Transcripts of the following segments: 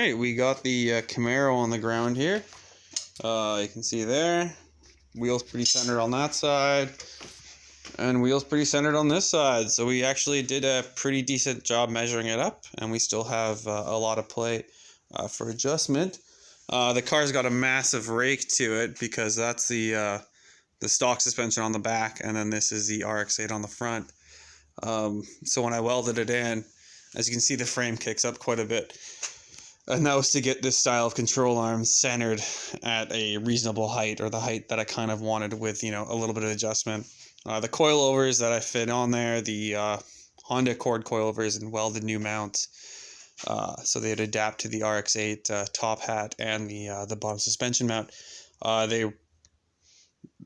Alright, we got the Camaro on the ground here. You can see there. Wheels pretty centered on that side. And wheels pretty centered on this side. So we actually did a pretty decent job measuring it up. And we still have a lot of play for adjustment. The car's got a massive rake to it because that's the stock suspension on the back. And then this is the RX-8 on the front. So when I welded it in, as you can see, the frame kicks up quite a bit. And that was to get this style of control arm centered at a reasonable height, or the height that I kind of wanted with, you know, a little bit of adjustment. The coilovers that I fit on there, the Honda Accord coilovers and welded new mounts. So they'd adapt to the RX-8 top hat and the bottom suspension mount.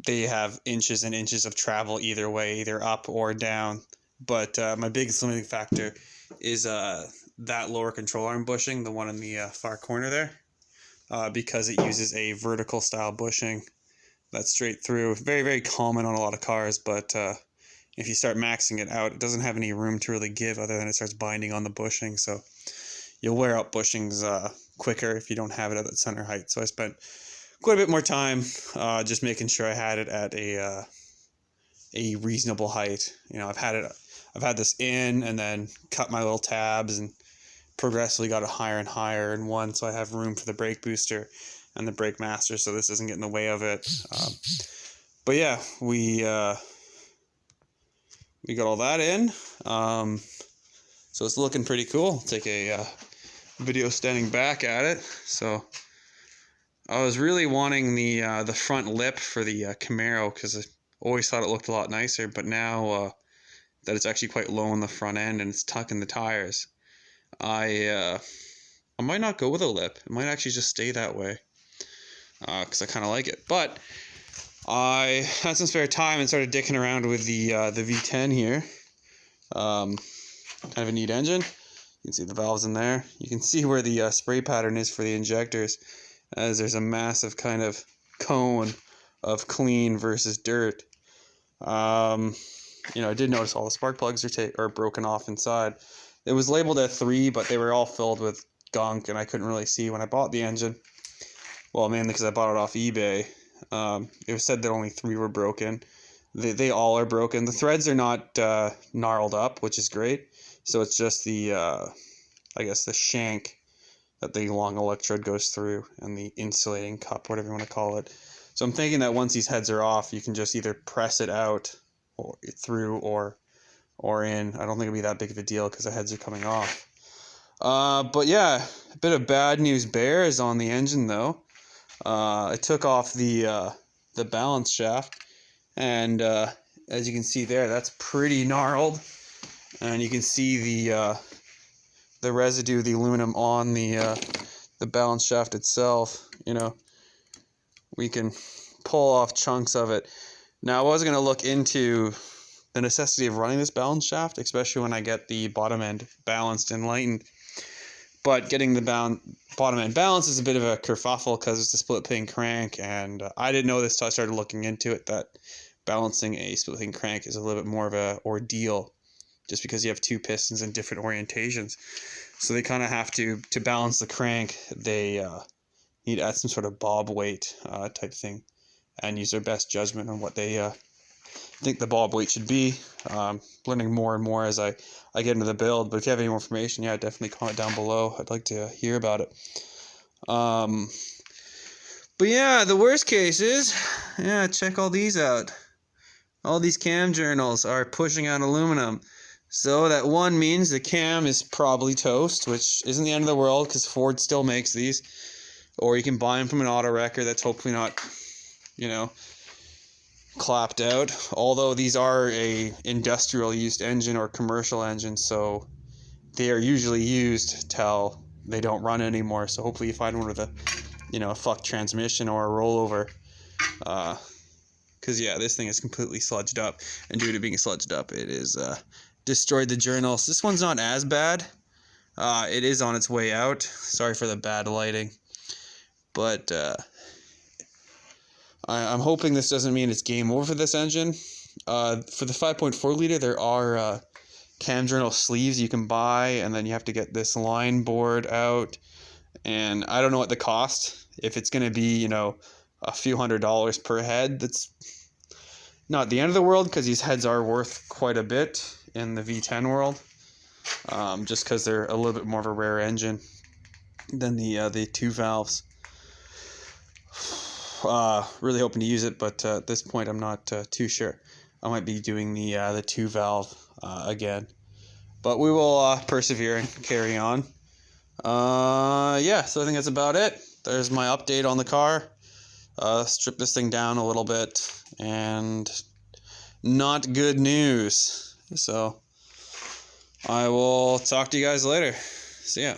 They have inches and inches of travel either way, either up or down. But my biggest limiting factor is that lower control arm bushing, the one in the far corner there, because it uses a vertical style bushing that's straight through. Very, very common on a lot of cars, but if you start maxing it out, it doesn't have any room to really give other than it starts binding on the bushing. So you'll wear out bushings quicker if you don't have it at that center height. So I spent quite a bit more time just making sure I had it at a reasonable height. You know, I've had this in and then cut my little tabs and progressively got it higher and higher in one, so I have room for the brake booster and the brake master, so this doesn't get in the way of it. But yeah, we got all that in. So it's looking pretty cool. Take a video standing back at it. So I was really wanting the front lip for the Camaro because I always thought it looked a lot nicer, but now that it's actually quite low on the front end and it's tucking the tires, I might not go with a lip. It might actually just stay that way because I kind of like it. But I had some spare time and started dicking around with the V10 here. Kind of a neat engine. You can see the valves in there. You can see where the spray pattern is for the injectors, as there's a massive kind of cone of clean versus dirt. You know, I did notice all the spark plugs are broken off inside. It was labeled at 3, but they were all filled with gunk, and I couldn't really see when I bought the engine. Well, mainly because I bought it off eBay. It was said that only 3 were broken. They all are broken. The threads are not gnarled up, which is great. So it's just the, I guess, the shank that the long electrode goes through, and the insulating cup, whatever you want to call it. So I'm thinking that once these heads are off, you can just either press it out or through or in. I don't think it'll be that big of a deal because the heads are coming off. But yeah, a bit of bad news bears on the engine though. I took off the balance shaft, and as you can see there, that's pretty gnarled, and you can see the residue of the aluminum on the balance shaft itself. You know, we can pull off chunks of it. Now, I was going to look into the necessity of running this balance shaft, especially when I get the bottom end balanced and lightened. But getting the bottom end balanced is a bit of a kerfuffle because it's a split pin crank, and I didn't know this until I started looking into it, that balancing a split pin crank is a little bit more of an ordeal, just because you have 2 pistons in different orientations. So they kind of have to balance the crank, they need to add some sort of bob weight type thing, and use their best judgment on what they think the bob weight should be. Learning more and more as I get into the build. But if you have any more information, yeah, definitely comment down below. I'd like to hear about it. But yeah, the worst case is, yeah, check all these out. All these cam journals are pushing out aluminum. So that one means the cam is probably toast, which isn't the end of the world because Ford still makes these. Or you can buy them from an auto wrecker that's hopefully not, you know, clapped out. Although these are a industrial used engine or commercial engine, so they are usually used till they don't run anymore. So hopefully you find one with a, you know, a fucked transmission or a rollover. Because yeah, this thing is completely sludged up, and due to being sludged up, it is destroyed the journals. This one's not as bad. It is on its way out. Sorry for the bad lighting. But I'm hoping this doesn't mean it's game over for this engine. For the 5.4 liter, there are cam journal sleeves you can buy, and then you have to get this line board out And I don't know what the cost, if it's going to be, you know, a few $100s per head. That's not the end of the world, because these heads are worth quite a bit in the V10 world, just because they're a little bit more of a rare engine than the 2 valves. Really hoping to use it, but at this point I'm not too sure. I might be doing the 2 valve again, but we will persevere and carry on. Yeah, so I think that's about it. There's my update on the car. Strip this thing down a little bit, and not good news. So I will talk to you guys later. See ya.